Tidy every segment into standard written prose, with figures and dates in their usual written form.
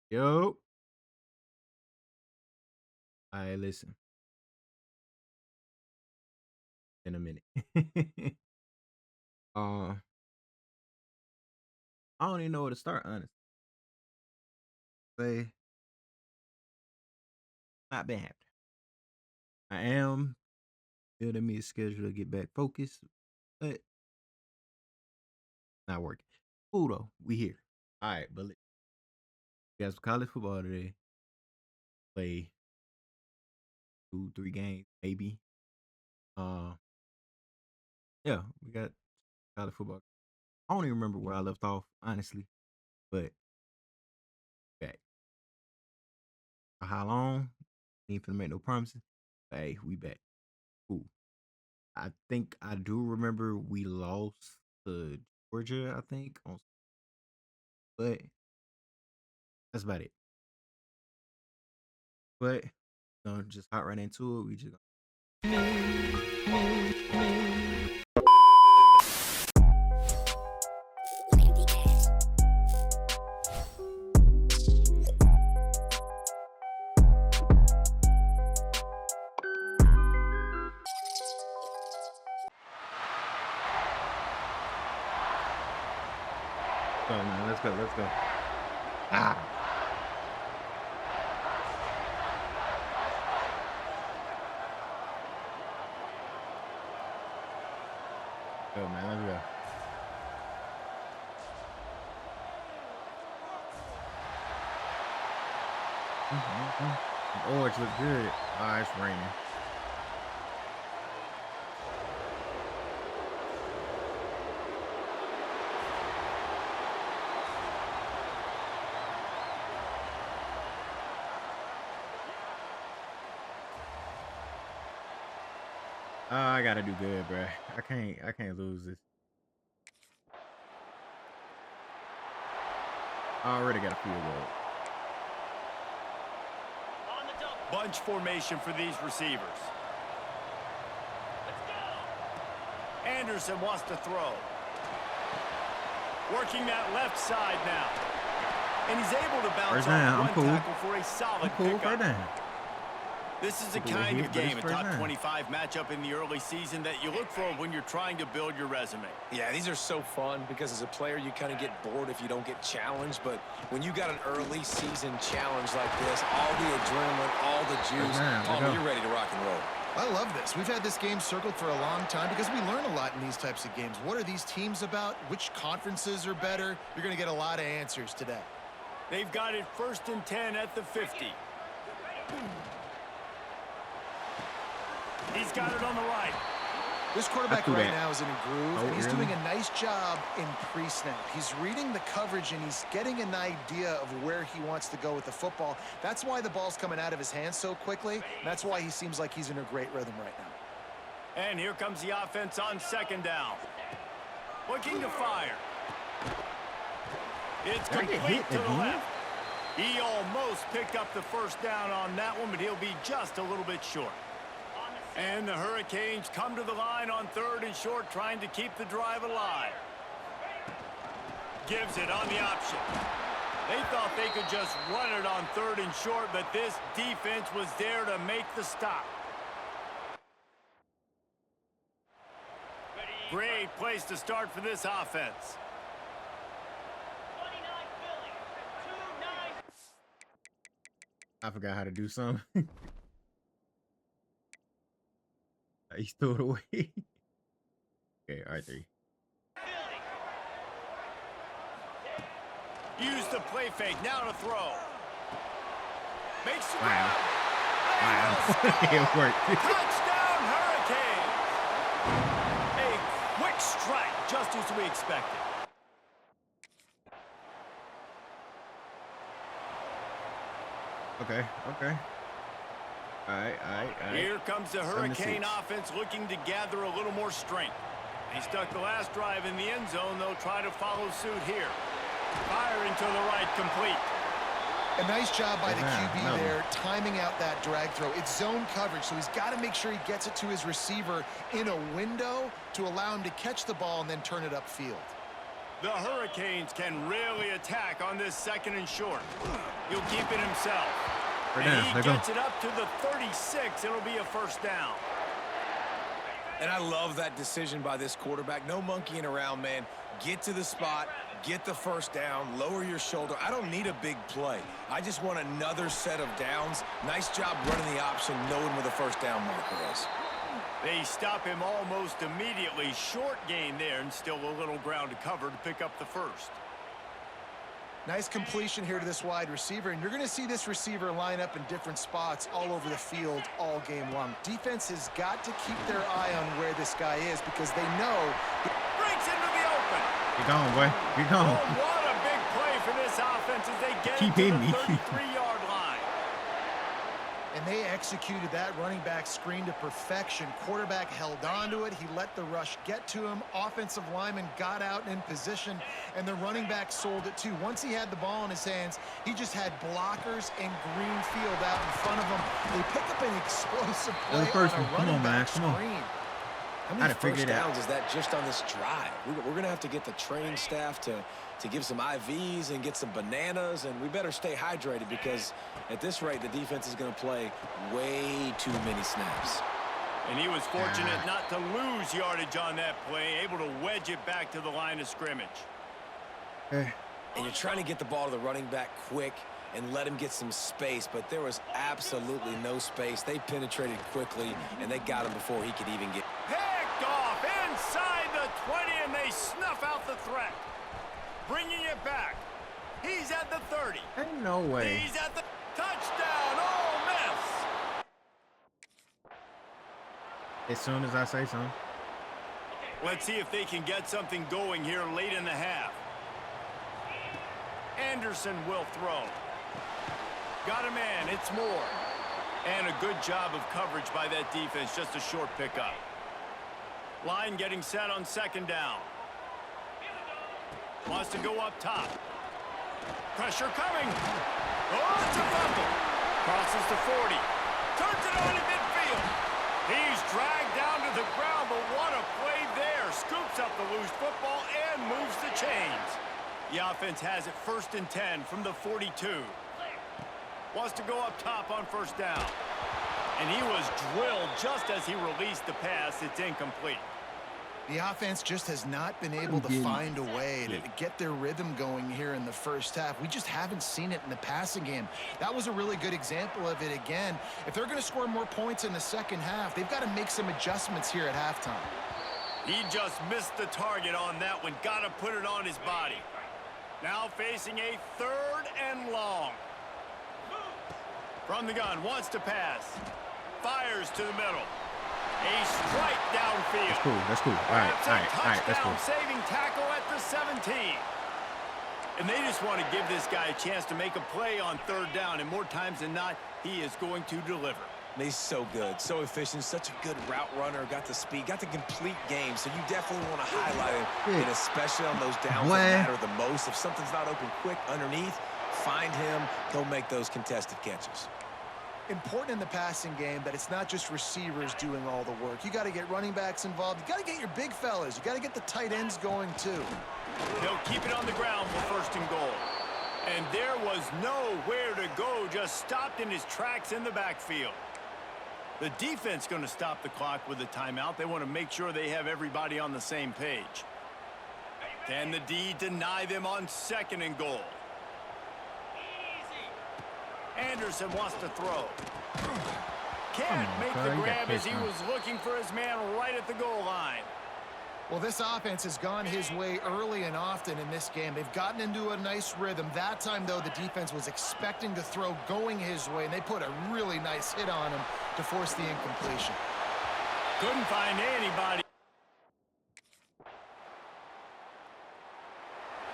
Yo. I listen. In a minute. uh, I don't even know where to start. Honestly, say not been happy. I am building me a schedule to get back focused, but not working. Cool though. We here. All right, but we got some college football today. Play 2, 3 games maybe. Uh, yeah, we got college football. I don't even remember where I left off, honestly, but back. How long? Ain't finna make no promises. Hey, we back. Cool. I think I do remember we lost to Georgia, I think, but that's about it. But just hop right into it. We just go, man. Let's go. Let's go. Ah. Go, man. Let's go. Oh, it looks good. Ah, it's raining. Oh, I gotta do good, bro. I can't lose this. I already got a field goal. Bunch formation for these receivers. Anderson wants to throw. Working that left side now. And he's able to bounce off one tackle for a solid pickup. This is the kind of game, a top 25 matchup in the early season that you look for when you're trying to build your resume. Yeah, these are so fun because as a player, you kind of get bored if you don't get challenged. But when you got an early season challenge like this, all the adrenaline, all the juice, Palmer, you're ready to rock and roll. I love this. We've had this game circled for a long time because we learn a lot in these types of games. What are these teams about? Which conferences are better? You're going to get a lot of answers today. They've got it 1st and 10 at the 50. He's got it on the right. This quarterback right now is in a groove, and he's doing a nice job in pre-snap. He's reading the coverage, and he's getting an idea of where he wants to go with the football. That's why the ball's coming out of his hands so quickly. That's why he seems like he's in a great rhythm right now. And here comes the offense on 2nd down. Looking to fire. It's complete to the left. He almost picked up the 1st down on that one, but he'll be just a little bit short. And the Hurricanes come to the line on 3rd and short, trying to keep the drive alive. Gives it on the option. They thought they could just run it on 3rd and short, but this defense was there to make the stop. Great place to start for this offense. I forgot how to do something. He threw it away. Okay, all right, 3. Use the play fake, now to throw. Makes the Wow. grab. It worked. Touchdown, Hurricanes! A quick strike, just as we expected. Okay. All right. Here comes the Hurricane offense looking to gather a little more strength. He stuck the last drive in the end zone. They'll try to follow suit here. Firing to the right, complete. A nice job by the QB there, timing out that drag throw. It's zone coverage, so he's got to make sure he gets it to his receiver in a window to allow him to catch the ball and then turn it upfield. The Hurricanes can really attack on this 2nd and short. He'll keep it himself. And he gets it up to the 36. It'll be a 1st down. And I love that decision by this quarterback. No monkeying around, man. Get to the spot, get the 1st down, lower your shoulder. I don't need a big play. I just want another set of downs. Nice job running the option, knowing where the 1st down marker is. They stop him almost immediately. Short gain there, and still a little ground to cover to pick up the 1st. Nice completion here to this wide receiver, and you're going to see this receiver line up in different spots all over the field all game long. Defense has got to keep their eye on where this guy is because they know. Breaks into the open. You're gone, boy. You're gone. Oh, what a big play for this offense as they get Keep to hitting the me. 33-yard line. And they executed that running back screen to perfection. Quarterback held on to it. He let the rush get to him. Offensive lineman got out and in position, and the running back sold it too. Once he had the ball in his hands, he just had blockers and green field out in front of him. They pick up an explosive play on a running back screen. How many first downs is that just on this drive? We're going to have to get the training staff to give some IVs and get some bananas, and we better stay hydrated because at this rate, the defense is going to play way too many snaps. And he was fortunate not to lose yardage on that play, able to wedge it back to the line of scrimmage. And you're trying to get the ball to the running back quick and let him get some space, but there was absolutely no space. They penetrated quickly, and they got him before he could even get picked off inside the 20, and they snuff out the threat. Bringing it back. He's at the 30. Ain't no way. He's at the touchdown. Ole Miss. As soon as I say something. Let's see if they can get something going here late in the half. Anderson will throw. Got a man. It's Moore. And a good job of coverage by that defense. Just a short pickup. Line getting set on 2nd down. Wants to go up top. Pressure coming. Oh, it's a fumble. Crosses the 40. Turns it on in midfield. He's dragged down to the ground, but what a play there. Scoops up the loose football and moves the chains. The offense has it 1st and 10 from the 42. Wants to go up top on 1st down. And he was drilled just as he released the pass. It's incomplete. The offense just has not been able to find a way to get their rhythm going here in the 1st half. We just haven't seen it in the passing game. That was a really good example of it again. If they're going to score more points in the 2nd half, they've got to make some adjustments here at halftime. He just missed the target on that one. Got to put it on his body. Now facing a 3rd and long. From the gun, wants to pass. Fires to the middle. A strike downfield. That's cool. That's cool. All right. That's cool. Saving tackle at the 17. And they just want to give this guy a chance to make a play on 3rd down. And more times than not, he is going to deliver. He's so good, so efficient, such a good route runner, got the speed, got the complete game. So you definitely want to highlight him, and especially on those downs that matter the most. If something's not open quick underneath, find him. He'll make those contested catches. Important in the passing game that it's not just receivers doing all the work. You got to get running backs involved. You got to get your big fellas. You got to get the tight ends going too. They'll keep it on the ground for 1st and goal. And there was nowhere to go, just stopped in his tracks in the backfield. The defense going to stop the clock with a timeout. They want to make sure they have everybody on the same page. Can the D deny them on 2nd and goal? Anderson wants to throw. Can't make the grab as he was looking for his man right at the goal line. Well, this offense has gone his way early and often in this game. They've gotten into a nice rhythm. That time, though, the defense was expecting to throw going his way, and they put a really nice hit on him to force the incompletion. Couldn't find anybody.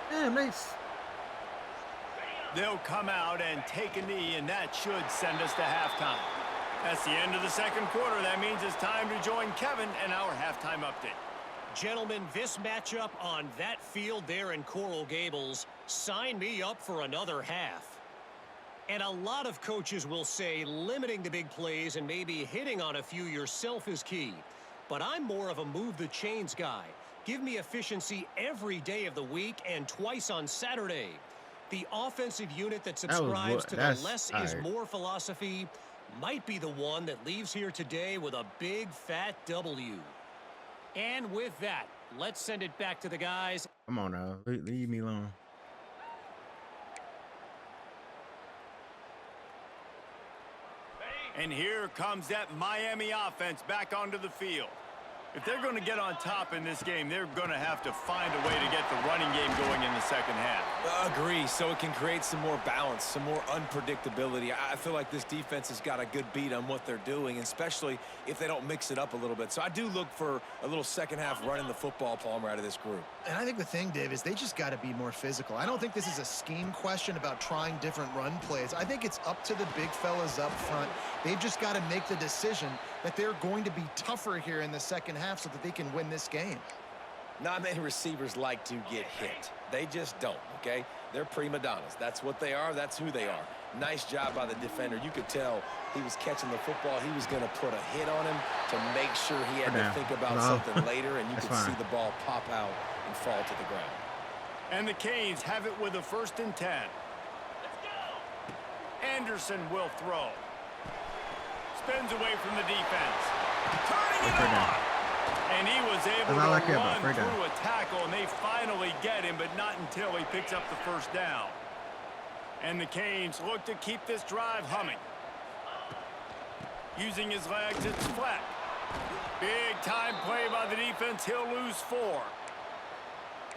Damn, nice. They'll come out and take a knee, and that should send us to halftime. That's the end of the 2nd quarter. That means it's time to join Kevin and our halftime update. Gentlemen, this matchup on that field there in Coral Gables, sign me up for another half. And a lot of coaches will say limiting the big plays and maybe hitting on a few yourself is key. But I'm more of a move the chains guy. Give me efficiency every day of the week and twice on Saturday. The offensive unit that subscribes to the less is more philosophy might be the one that leaves here today with a big fat W. And with that, let's send it back to the guys. Come on now, leave me alone. And here comes that Miami offense back onto the field. If they're going to get on top in this game, they're going to have to find a way to get the running game going in the second half. Agree, so it can create some more balance, some more unpredictability. I feel like this defense has got a good beat on what they're doing, especially if they don't mix it up a little bit. So I do look for a little second half running the football, Palmer, out of this group. And I think the thing, Dave, is they just got to be more physical. I don't think this is a scheme question about trying different run plays. I think it's up to the big fellas up front. They've just got to make the decision that they're going to be tougher here in the second half so that they can win this game. Not many receivers like to get hit. They just don't, okay? They're prima donnas. That's what they are. That's who they are. Nice job by the defender. You could tell he was catching the football. He was going to put a hit on him to make sure he had to think about something later, and you could see the ball pop out and fall to the ground. And the Canes have it with a 1st and 10. Let's go. Anderson will throw. Spins away from the defense. Turning it on. And he was able to run through a tackle, and they finally get him, but not until he picks up the 1st down. And the Canes look to keep this drive humming. Using his legs, it's flat. Big time play by the defense. He'll lose 4.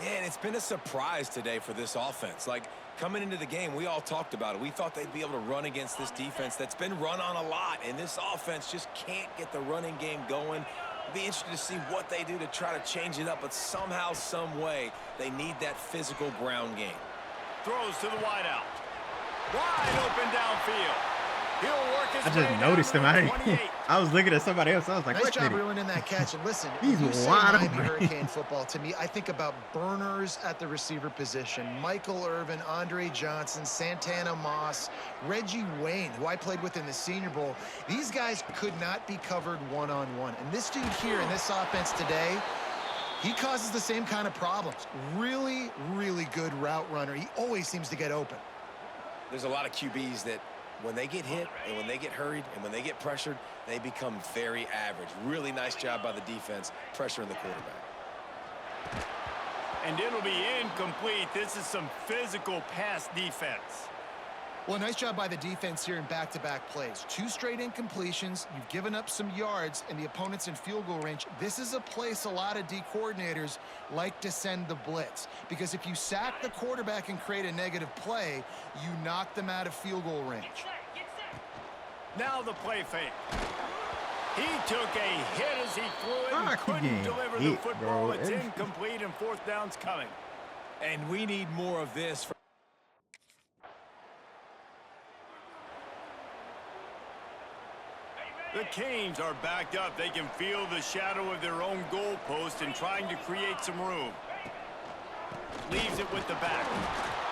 And it's been a surprise today for this offense. Like, coming into the game, we all talked about it. We thought they'd be able to run against this defense that's been run on a lot, and this offense just can't get the running game going. It'll be interesting to see what they do to try to change it up, but somehow, some way, they need that physical ground game. Throws to the wideout. Wide open downfield. He'll work his I just noticed him. I was looking at somebody else. I was like, nice job reeling in that catch. And listen, he's wide open. Hurricane football, to me, I think about burners at the receiver position. Michael Irvin, Andre Johnson, Santana Moss, Reggie Wayne, who I played with in the Senior Bowl. These guys could not be covered one-on-one. And this dude here in this offense today, he causes the same kind of problems. Really, really good route runner. He always seems to get open. There's a lot of QBs that when they get hit and when they get hurried and when they get pressured, they become very average. Really nice job by the defense pressuring the quarterback. And it'll be incomplete. This is some physical pass defense. Well, nice job by the defense here in back-to-back plays. 2 straight incompletions. You've given up some yards, and the opponent's in field goal range. This is a place a lot of D coordinators like to send the blitz, because if you sack the quarterback and create a negative play, you knock them out of field goal range. Now the play fake. He took a hit as he threw it and couldn't deliver the football. It's incomplete, and 4th down's coming. And we need more of this. The Canes are backed up. They can feel the shadow of their own goalpost and trying to create some room. Leaves it with the back.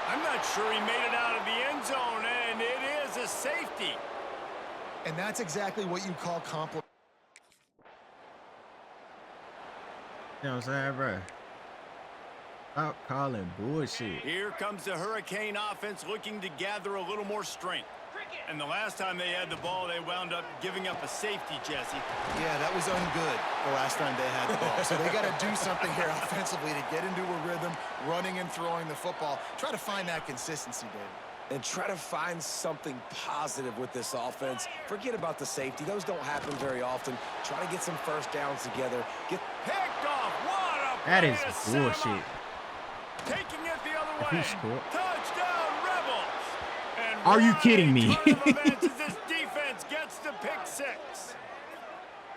I'm not sure he made it out of the end zone, and it is a safety. And that's exactly what you call compliment. You know what I'm saying, bro? Stop calling bullshit. Here comes the Hurricane offense looking to gather a little more strength. And the last time they had the ball, they wound up giving up a safety, Jesse. Yeah, that was ungood the last time they had the ball. So they got to do something here offensively to get into a rhythm, running and throwing the football. Try to find that consistency, David. And try to find something positive with this offense. Forget about the safety. Those don't happen very often. Try to get some 1st downs together. Get picked off. What a that is bullshit. Taking it the other way. Touchdown, Rebels. And are you kidding me? This defense gets the pick 6.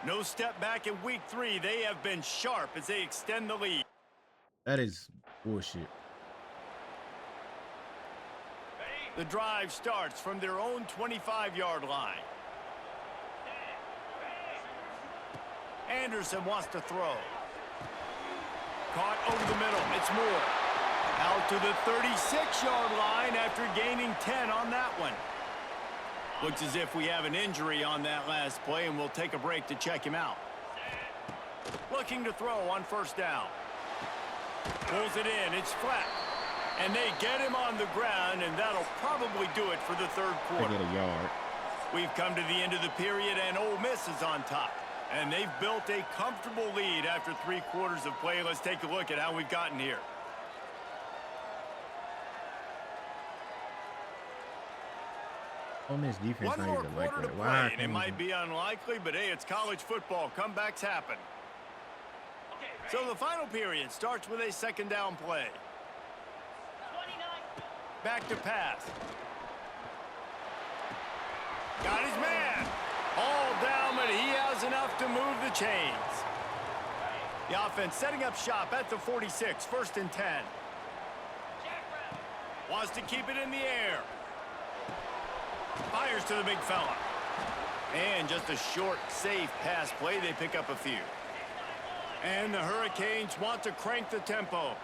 No step back in week 3. They have been sharp as they extend the lead. That is bullshit. The drive starts from their own 25-yard line. Anderson wants to throw. Caught over the middle. It's Moore. Out to the 36-yard line after gaining 10 on that one. Looks as if we have an injury on that last play, and we'll take a break to check him out. Looking to throw on 1st down. Pulls it in. It's flat. And they get him on the ground, and that'll probably do it for the third quarter. They get a yard. We've come to the end of the period, and Ole Miss is on top. And they've built a comfortable lead after 3 quarters of play. Let's take a look at how we've gotten here. Ole Miss defense One not more even quarter like to that. play, and it might be unlikely, but hey, it's college football. Comebacks happen. So the final period starts with a second down play. Back to pass. Got his man. All down, but he has enough to move the chains. The offense setting up shop at the 46, 1st and 10. Wants to keep it in the air. Fires to the big fella. And just a short, safe pass play. They pick up a few. And the Hurricanes want to crank the tempo.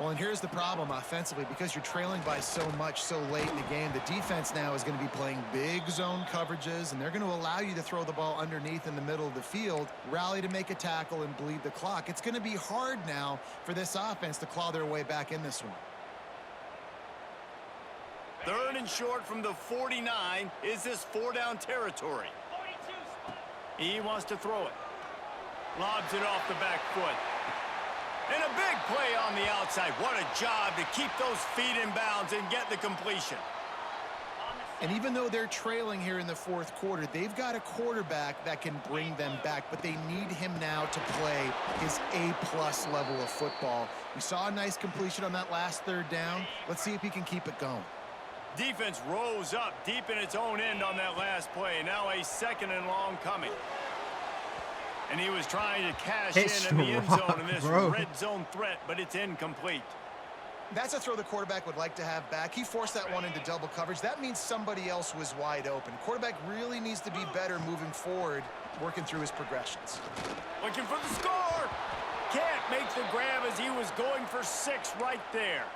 Well, and here's the problem offensively. Because you're trailing by so much so late in the game, the defense now is going to be playing big zone coverages, and they're going to allow you to throw the ball underneath in the middle of the field, rally to make a tackle, and bleed the clock. It's going to be hard now for this offense to claw their way back in this one. 3rd and short from the 49. Is this 4-down territory? He wants to throw it. Lobs it off the back foot. And a big play on the outside. What a job to keep those feet in bounds and get the completion. And even though they're trailing here in the 4th quarter, they've got a quarterback that can bring them back, but they need him now to play his A+ level of football. We saw a nice completion on that last 3rd down. Let's see if he can keep it going. Defense rose up deep in its own end on that last play. Now a 2nd and long coming. And he was trying to cash in the end zone in this red zone threat, but it's incomplete. That's a throw the quarterback would like to have back. He forced that one into double coverage. That means somebody else was wide open. Quarterback really needs to be better moving forward, working through his progressions. Looking for the score. Can't make the grab as he was going for 6 right there.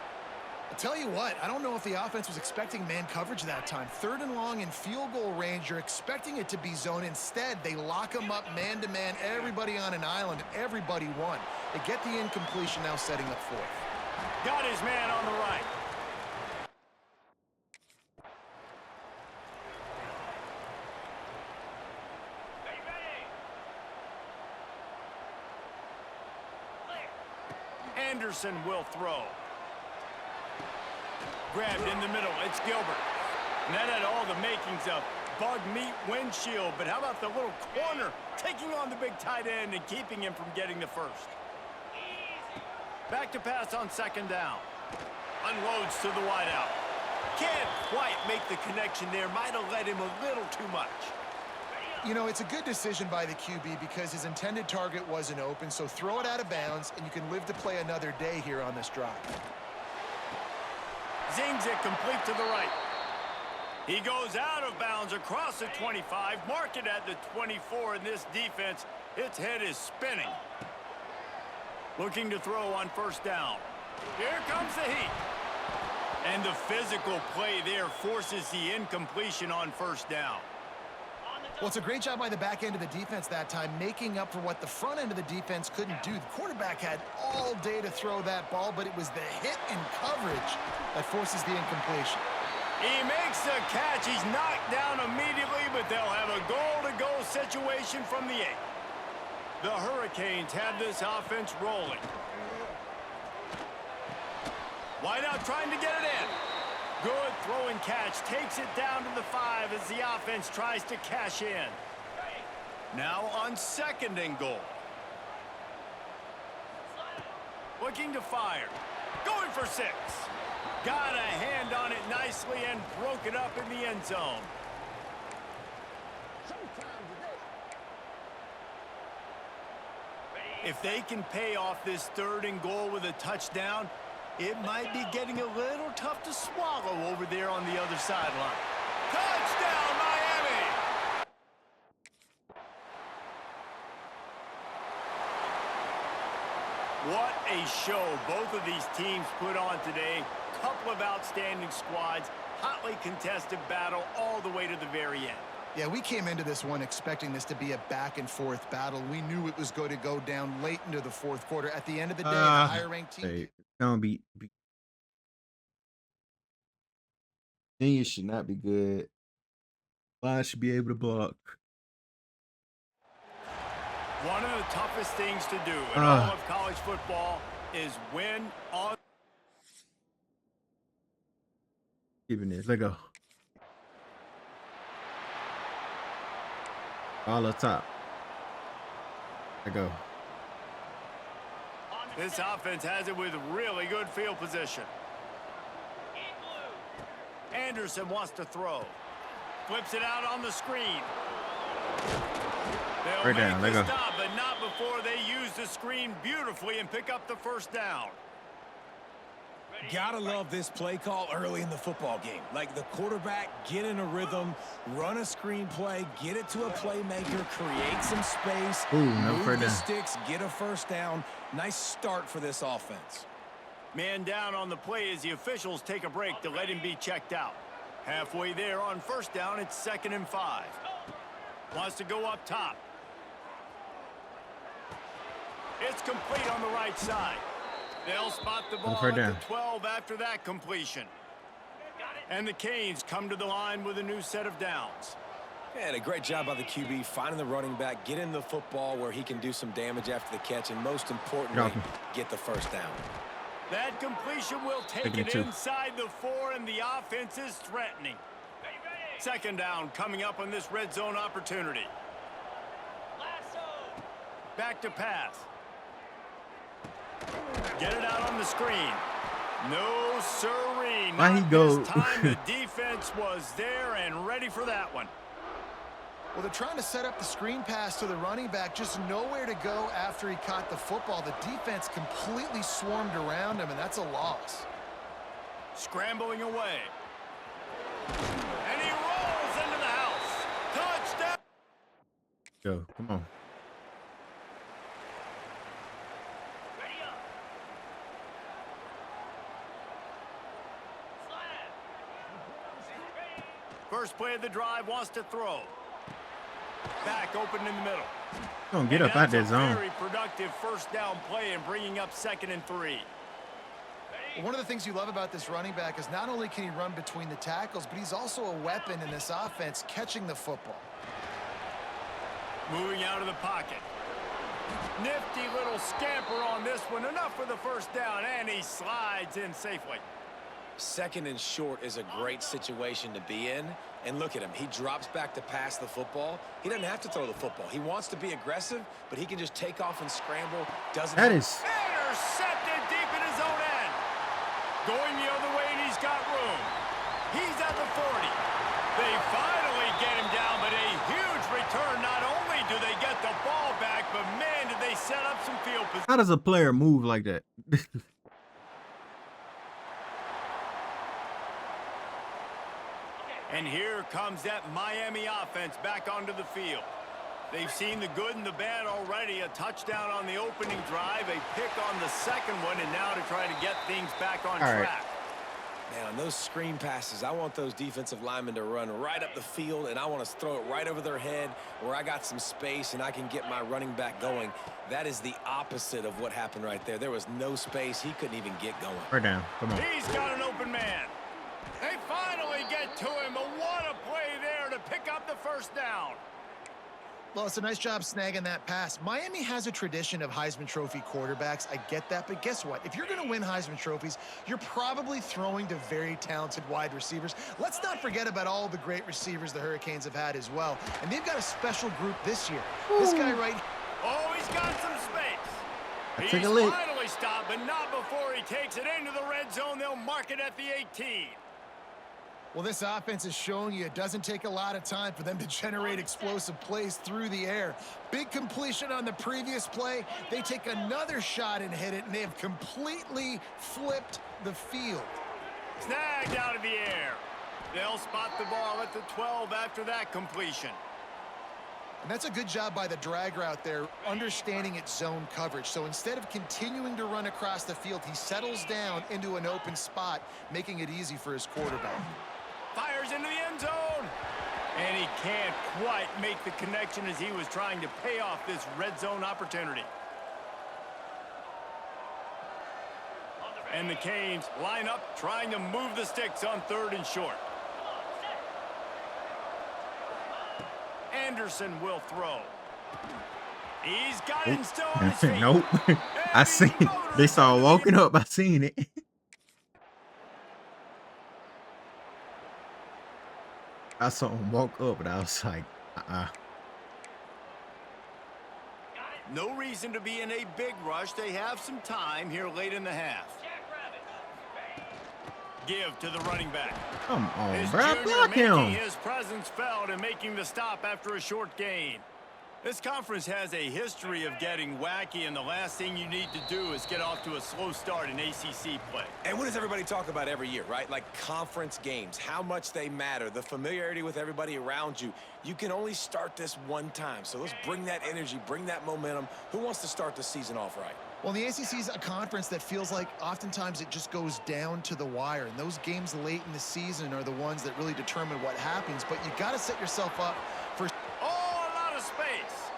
I'll tell you what, I don't know if the offense was expecting man coverage that time. 3rd and long in field goal range, you're expecting it to be zone. Instead, they lock him up man-to-man, everybody on an island, and everybody won. They get the incompletion now setting up 4th. Got his man on the right. Anderson will throw. Grabbed in the middle. It's Gilbert. And that had all the makings of bug meat windshield. But how about the little corner taking on the big tight end and keeping him from getting the first? Back to pass on 2nd down. Unloads to the wideout. Can't quite make the connection there. Might have led him a little too much. You know, it's a good decision by the QB because his intended target wasn't open. So throw it out of bounds, and you can live to play another day here on this drive. Zings it complete to the right. He goes out of bounds across the 25. Mark it at the 24 in this defense. Its head is spinning. Looking to throw on 1st down. Here comes the heat. And the physical play there forces the incompletion on 1st down. Well, it's a great job by the back end of the defense that time, making up for what the front end of the defense couldn't do. The quarterback had all day to throw that ball, but it was the hit and coverage that forces the incompletion. He makes the catch. He's knocked down immediately, but they'll have a goal-to-go situation from the 8. The Hurricanes have this offense rolling. Wideout trying to get it in. Good throwing catch. Takes it down to the 5 as the offense tries to cash in. Now on 2nd and goal. Looking to fire. Going for 6. Got a hand on it nicely and broke it up in the end zone. If they can pay off this 3rd and goal with a touchdown, it might be getting a little tough to swallow over there on the other sideline. Touchdown, Miami! What a show both of these teams put on today. Couple of outstanding squads, hotly contested battle all the way to the very end. Yeah, we came into this one expecting this to be a back-and-forth battle. We knew it was going to go down late into the fourth quarter. At the end of the day, the higher-ranked team... Hey, don't be... Genius should not be good. Line should be able to block. One of the toughest things to do in all of college football is win on... Keeping this. Let go. All up top. Let go. This offense has it with really good field position. Anderson wants to throw. Flips it out on the screen. They'll make the stop, but not before they use the screen beautifully and pick up the first down. Gotta love this play call early in the football game. Like the quarterback, get in a rhythm, run a screen play, get it to a playmaker, create some space, move the sticks, get a first down. Nice start for this offense. Man down on the play as the officials take a break to let him be checked out. Halfway there on first down, it's 2nd and 5. Wants to go up top. It's complete on the right side. They'll spot the ball at the 12 after that completion. And the Canes come to the line with a new set of downs. And a great job by the QB finding the running back, getting the football where he can do some damage after the catch, and most importantly, get the first down. That completion will take it inside the 4, and the offense is threatening. 2nd down coming up on this red zone opportunity. Back to pass. Get it out on the screen. No siree. Why he go? This time the defense was there and ready for that one. Well, they're trying to set up the screen pass to the running back, just nowhere to go after he caught the football. The defense completely swarmed around him, and that's a loss. Scrambling away. And he rolls into the house. Touchdown. Go, come on. First play of the drive, wants to throw. Back open in the middle. Don't get up out that zone. Very productive first down play and bringing up 2nd and 3. One of the things you love about this running back is not only can he run between the tackles, but he's also a weapon in this offense, catching the football. Moving out of the pocket. Nifty little scamper on this one. Enough for the first down, and he slides in safely. 2nd and short is a great situation to be in. And look at him. He drops back to pass the football. He doesn't have to throw the football. He wants to be aggressive, but he can just take off and scramble. That is intercepted deep in his own end. Going the other way, and he's got room. He's at the 40. They finally get him down, but a huge return. Not only do they get the ball back, but man, did they set up some field position. How does a player move like that? And here comes that Miami offense back onto the field. They've seen the good and the bad already. A touchdown on the opening drive, a pick on the second one, and now to try to get things back on track. Man, on those screen passes, I want those defensive linemen to run right up the field, and I want to throw it right over their head where I got some space and I can get my running back going. That is the opposite of what happened right there. There was no space. He couldn't even get going. Right down. Come on. He's got an open man. They finally get to him, but what a play there to pick up the first down. Well, it's a nice job snagging that pass. Miami has a tradition of Heisman Trophy quarterbacks. I get that, but guess what? If you're going to win Heisman Trophies, you're probably throwing to very talented wide receivers. Let's not forget about all the great receivers the Hurricanes have had as well. And they've got a special group this year. This guy right here. Oh, he's got some space. He's finally stopped, but not before he takes it into the red zone. They'll mark it at the 18. Well, this offense is showing you it doesn't take a lot of time for them to generate explosive plays through the air. Big completion on the previous play. They take another shot and hit it, and they have completely flipped the field. Snagged out of the air. They'll spot the ball at the 12 after that completion. And that's a good job by the drag route there, understanding its zone coverage. So instead of continuing to run across the field, he settles down into an open spot, making it easy for his quarterback. Fires into the end zone. And he can't quite make the connection as he was trying to pay off this red zone opportunity. And the Canes line up trying to move the sticks on 3rd and short. Anderson will throw. He's got it still on his feet. Nope. I seen it. They saw walking up. I seen it. I saw him walk up, and I was like, No reason to be in a big rush. They have some time here late in the half. Give to the running back. Come on, bro. Block him. His presence felt and making the stop after a short gain. This conference has a history of getting wacky, and the last thing you need to do is get off to a slow start in ACC play. And what does everybody talk about every year, right? Like conference games, how much they matter, the familiarity with everybody around you. You can only start this one time, so let's bring that energy, bring that momentum. Who wants to start the season off right? Well, the ACC is a conference that feels like oftentimes it just goes down to the wire, and those games late in the season are the ones that really determine what happens, but you got to set yourself up for... Space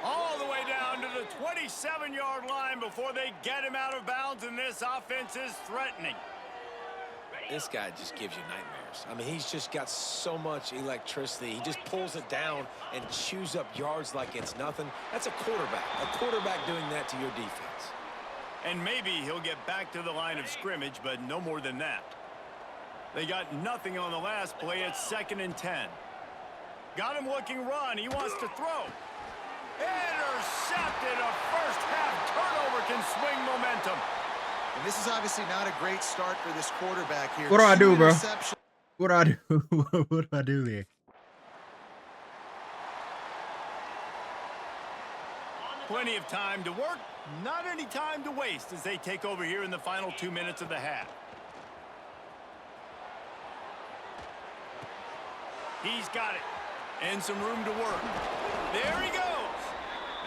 all the way down to the 27-yard line before they get him out of bounds, and this offense is threatening. This guy just gives you nightmares. I mean, he's just got so much electricity. He just pulls it down and chews up yards like it's nothing. That's a quarterback doing that to your defense. And maybe he'll get back to the line of scrimmage, but no more than that. They got nothing on the last play. It's 2nd and 10. Got him looking run. He wants to throw. Intercepted. A first-half turnover can swing momentum. And this is obviously not a great start for this quarterback here. What do I do, bro? What do I do? What do I do there? Plenty of time to work. Not any time to waste as they take over here in the final 2 minutes of the half. He's got it. And some room to work. There he goes.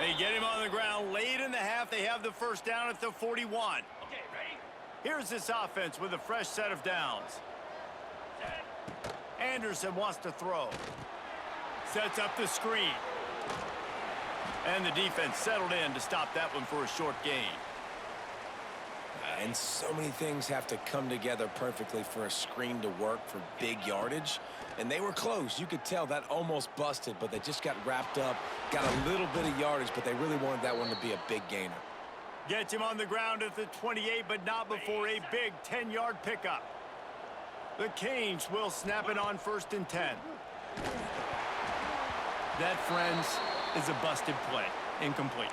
They get him on the ground late in the half. They have the first down at the 41. Okay, ready? Here's this offense with a fresh set of downs. Anderson wants to throw. Sets up the screen. And the defense settled in to stop that one for a short gain. And so many things have to come together perfectly for a screen to work for big yardage. And they were close. You could tell that almost busted, but they just got wrapped up, got a little bit of yardage, but they really wanted that one to be a big gainer. Gets him on the ground at the 28, but not before a big 10-yard pickup. The Canes will snap it on 1st and 10. That, friends, is a busted play. Incomplete.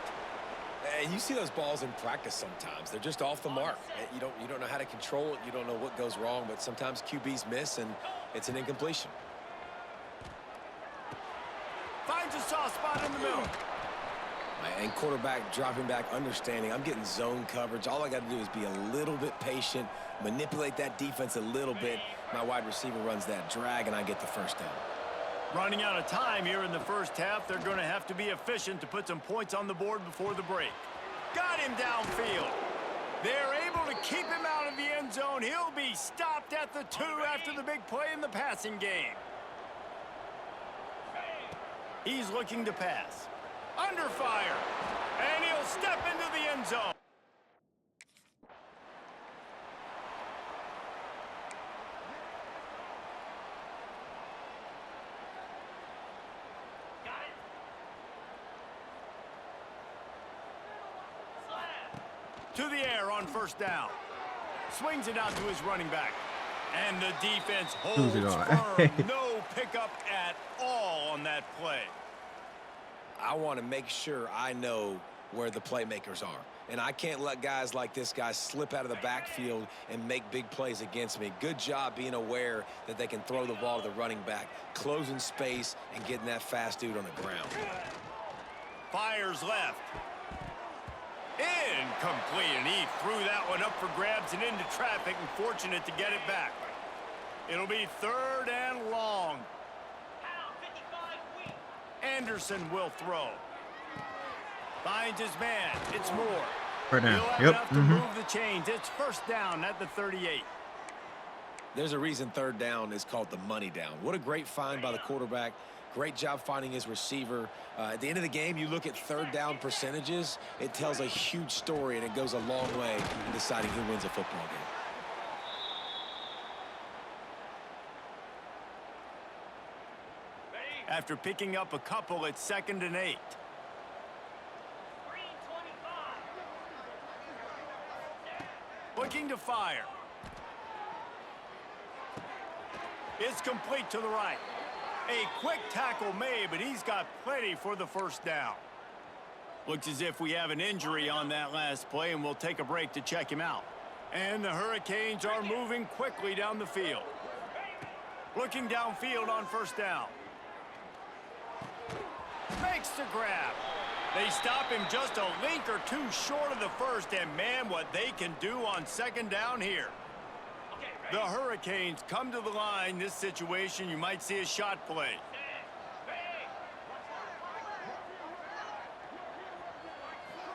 And you see those balls in practice sometimes. They're just off the mark. You don't know how to control it. You don't know what goes wrong, but sometimes QBs miss, and it's an incompletion. Finds a soft spot in the middle. And quarterback dropping back, understanding I'm getting zone coverage. All I got to do is be a little bit patient, manipulate that defense a little bit. My wide receiver runs that drag, and I get the first down. Running out of time here in the first half. They're going to have to be efficient to put some points on the board before the break. Got him downfield. They're able to keep him out of the end zone. He'll be stopped at the 2 after the big play in the passing game. He's looking to pass. Under fire. And he'll step into the end zone. To the air on first down. Swings it out to his running back. And the defense holds firm. No pickup at all on that play. I want to make sure I know where the playmakers are. And I can't let guys like this guy slip out of the backfield and make big plays against me. Good job being aware that they can throw the ball to the running back, closing space, and getting that fast dude on the ground. Fires left. Incomplete, and he threw that one up for grabs and into traffic, and fortunate to get it back. It'll be 3rd and long. Anderson will throw. Finds his man. It's Moore. Right now. He'll have enough to move the chains. It's first down at the 38. There's a reason third down is called the money down. What a great find by the quarterback. Great job finding his receiver. At the end of the game, you look at third down percentages. It tells a huge story, and it goes a long way in deciding who wins a football game. After picking up a couple, it's 2nd and 8. Looking to fire. It's complete to the right. A quick tackle made, but he's got plenty for the first down. Looks as if we have an injury on that last play, and we'll take a break to check him out. And the Hurricanes are moving quickly down the field. Looking downfield on first down. Makes the grab. They stop him just a link or two short of the first, and man, what they can do on 2nd down here. The Hurricanes come to the line. This situation, you might see a shot play.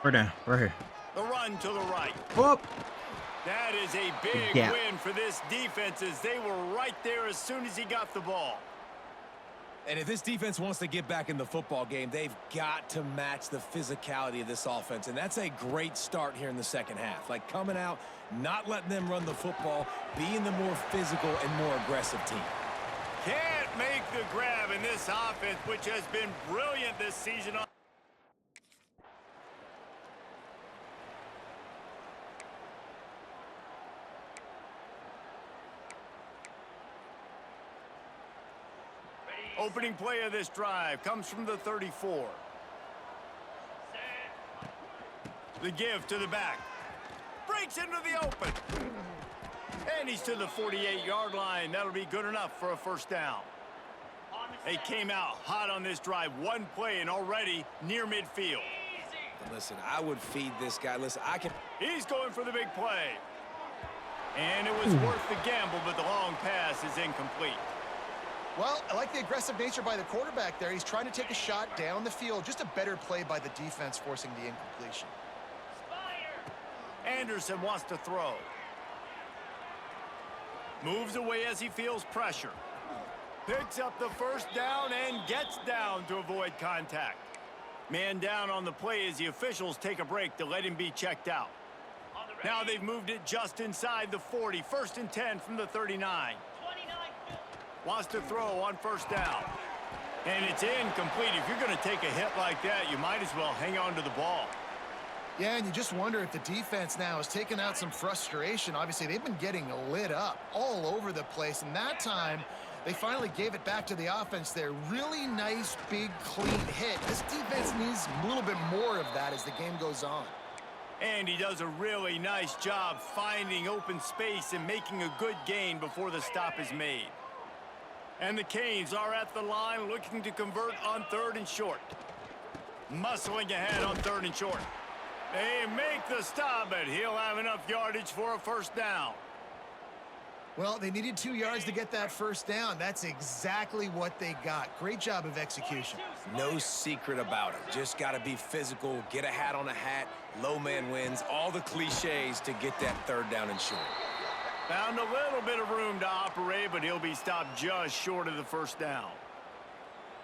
We're down. We're here. The run to the right. Whoop. That is a big win for this defense, as they were right there as soon as he got the ball. And if this defense wants to get back in the football game, they've got to match the physicality of this offense. And that's a great start here in the second half. Like coming out, not letting them run the football, being the more physical and more aggressive team. Can't make the grab in this offense, which has been brilliant this season. Opening play of this drive comes from the 34. The give to the back. Breaks into the open. And he's to the 48-yard line. That'll be good enough for a first down. They came out hot on this drive. One play and already near midfield. Listen, I would feed this guy. Listen, I can... He's going for the big play. And it was worth the gamble, but the long pass is incomplete. Well, I like the aggressive nature by the quarterback there. He's trying to take a shot down the field. Just a better play by the defense forcing the incompletion. Anderson wants to throw. Moves away as he feels pressure. Picks up the first down and gets down to avoid contact. Man down on the play as the officials take a break to let him be checked out. Now they've moved it just inside the 40. 1st and 10 from the 39. Wants to throw on first down. And it's incomplete. If you're going to take a hit like that, you might as well hang on to the ball. Yeah, and you just wonder if the defense now is taking out some frustration. Obviously, they've been getting lit up all over the place. And that time, they finally gave it back to the offense there. Really nice, big, clean hit. This defense needs a little bit more of that as the game goes on. And he does a really nice job finding open space and making a good gain before the stop is made. And the Canes are at the line looking to convert on 3rd and short. Muscling ahead on 3rd and short. They make the stop, but he'll have enough yardage for a first down. Well, they needed 2 yards to get that first down. That's exactly what they got. Great job of execution. No secret about it. Just got to be physical, get a hat on a hat, low man wins, all the cliches to get that 3rd down and short. Found a little bit of room to operate, but he'll be stopped just short of the first down.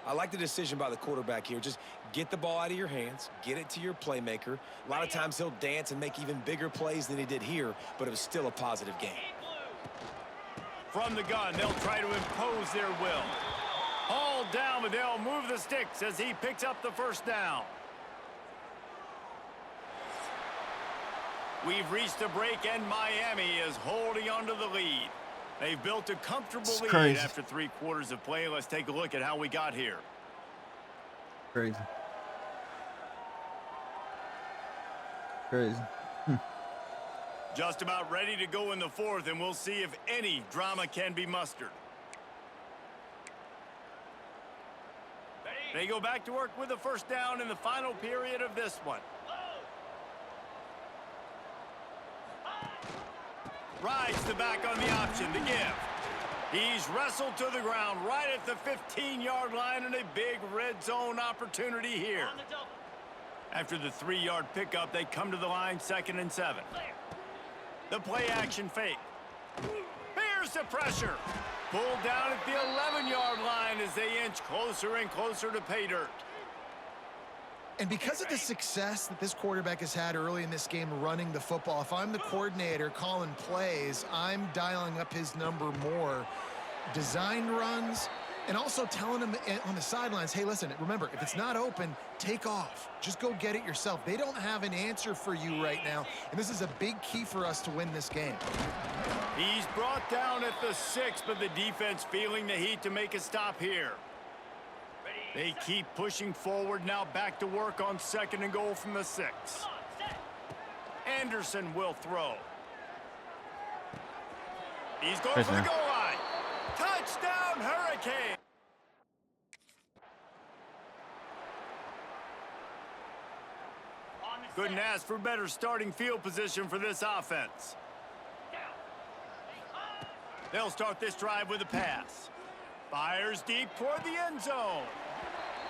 I like the decision by the quarterback here. Just get the ball out of your hands, get it to your playmaker. A lot of times he'll dance and make even bigger plays than he did here, but it was still a positive game. From the gun, they'll try to impose their will. Hauled down, but they'll move the sticks as he picks up the first down. We've reached a break, and Miami is holding on to the lead. They've built a comfortable lead after 3 quarters of play. Let's take a look at how we got here. Crazy. Just about ready to go in the 4th, and we'll see if any drama can be mustered. They go back to work with the first down in the final period of this one. Rides the back on the option, the give. He's wrestled to the ground right at the 15-yard line, and a big red zone opportunity here. After the 3-yard pickup, they come to the line 2nd and 7. The play action fake. Here's Here's the pressure. Pulled down at the 11-yard line as they inch closer and closer to pay dirt. And because of the success that this quarterback has had early in this game running the football, if I'm the coordinator calling plays, I'm dialing up his number more. Designed runs, and also telling him on the sidelines, hey, listen, remember, if it's not open, take off. Just go get it yourself. They don't have an answer for you right now, and this is a big key for us to win this game. He's brought down at the 6, but the defense feeling the heat to make a stop here. They keep pushing forward, now back to work on 2nd and goal from the 6. Anderson will throw. He's going for the goal line. Touchdown, Hurricane. Couldn't ask for better starting field position for this offense. They'll start this drive with a pass. Fires deep toward the end zone.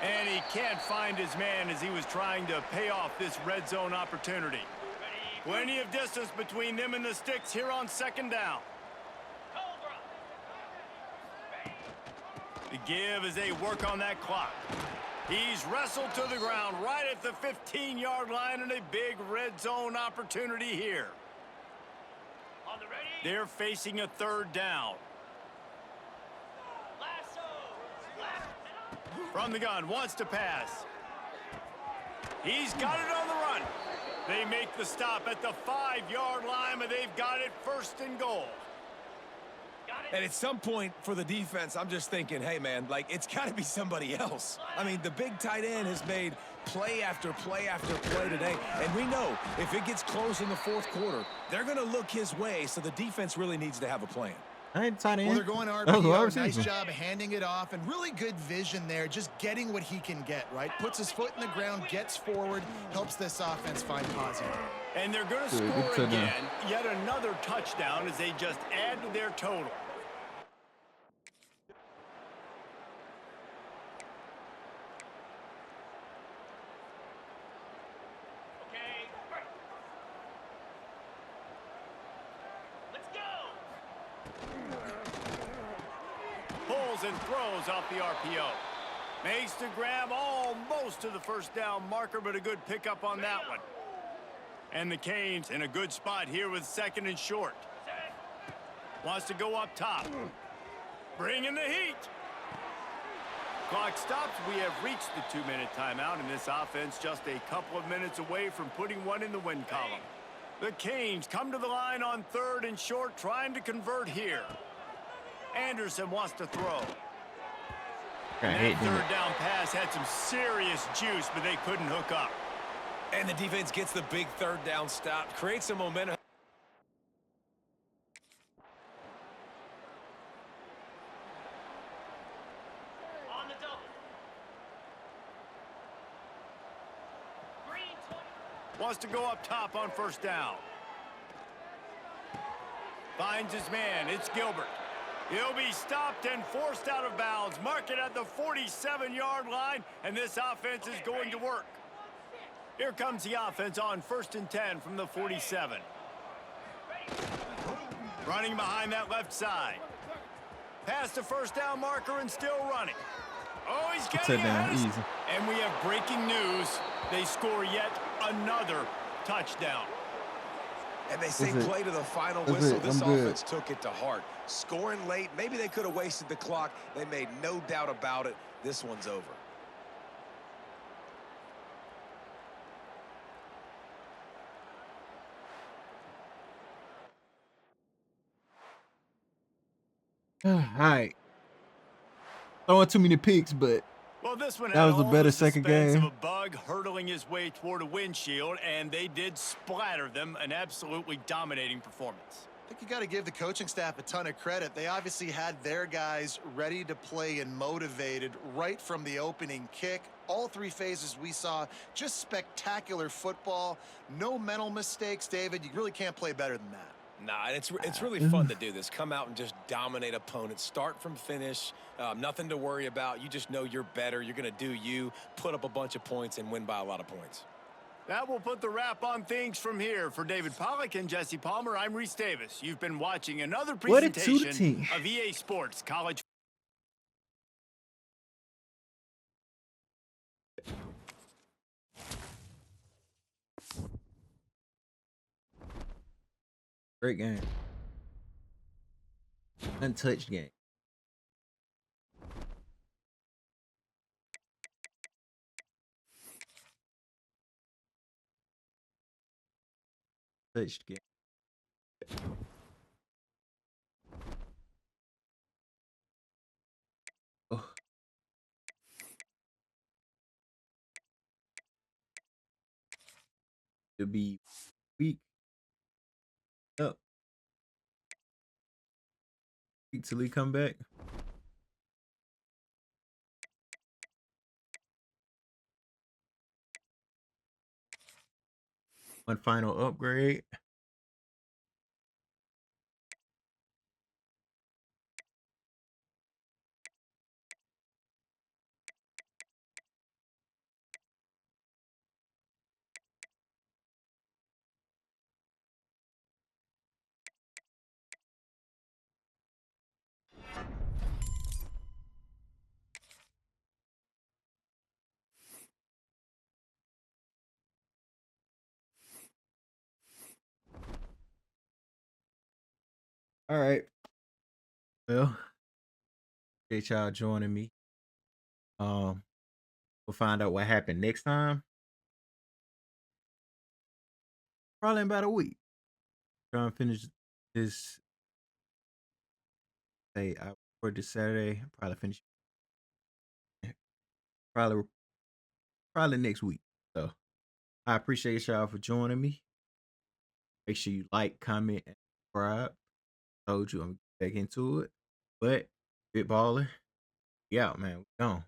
And he can't find his man as he was trying to pay off this red zone opportunity. Plenty of distance between them and the sticks here on 2nd down. The give as they work on that clock. He's wrestled to the ground right at the 15-yard line and a big red zone opportunity here. They're facing a 3rd down. From the gun, wants to pass. He's got it on the run. They make the stop at the 5-yard line, but they've got it 1st and goal. And at some point for the defense, I'm just thinking, hey, man, like, it's got to be somebody else. I mean, the big tight end has made play after play after play today. And we know if it gets close in the 4th quarter, they're going to look his way, so the defense really needs to have a plan. Well, they're going RPO. Nice job handing it off, and really good vision there, just getting what he can get, right? Puts his foot in the ground, gets forward, helps this offense find positive. And they're going to score again, yet another touchdown as they just add to their total. And throws off the RPO. Makes the grab almost to the 1st down marker, but a good pickup on that one. And the Canes in a good spot here with 2nd and short. Wants to go up top. Bring in the heat. Clock stops. We have reached the 2-minute timeout, and this offense just a couple of minutes away from putting one in the win column. The Canes come to the line on 3rd and short, trying to convert here. Anderson wants to throw. And that 3rd down pass had some serious juice, but they couldn't hook up. And the defense gets the big 3rd down stop, creates some momentum. On the double. Wants to go up top on 1st down. Finds his man. It's Gilbert. He'll be stopped and forced out of bounds. Mark it at the 47-yard line, and this offense is going to work. Here comes the offense on 1st and 10 from the 47. Running behind that left side. Past the 1st down marker and still running. Oh, he's getting it. Easy. And we have breaking news. They score yet another touchdown. And they say play to the final whistle. This offense took it to heart. Scoring late, maybe they could have wasted the clock. They made no doubt about it. This one's over. All right. I don't want too many picks, but well, this one that was a better second game. Of a bug hurtling his way toward a windshield, and they did splatter them. An absolutely dominating performance. I think you got to give the coaching staff a ton of credit. They obviously had their guys ready to play and motivated right from the opening kick. All 3 phases we saw, just spectacular football. No mental mistakes, David. You really can't play better than that. Nah, it's really fun to do this. Come out and just dominate opponents. Start from finish. Nothing to worry about. You just know you're better. You're going to do you, put up a bunch of points, and win by a lot of points. That will put the wrap on things from here. For David Pollack and Jesse Palmer, I'm Reese Davis. You've been watching another presentation of EA Sports College. Great game. Untouched game. Touched game. Oh. To be weak. Up. Weak till he come back. One final upgrade. All right. Well, appreciate y'all joining me. We'll find out what happened next time. Probably in about a week. Try and finish this. Say I record this Saturday. Probably finish. Probably next week. So I appreciate y'all for joining me. Make sure you like, comment, and subscribe. Told you I'm back into it. But Bit Baller, we out, man. We gone.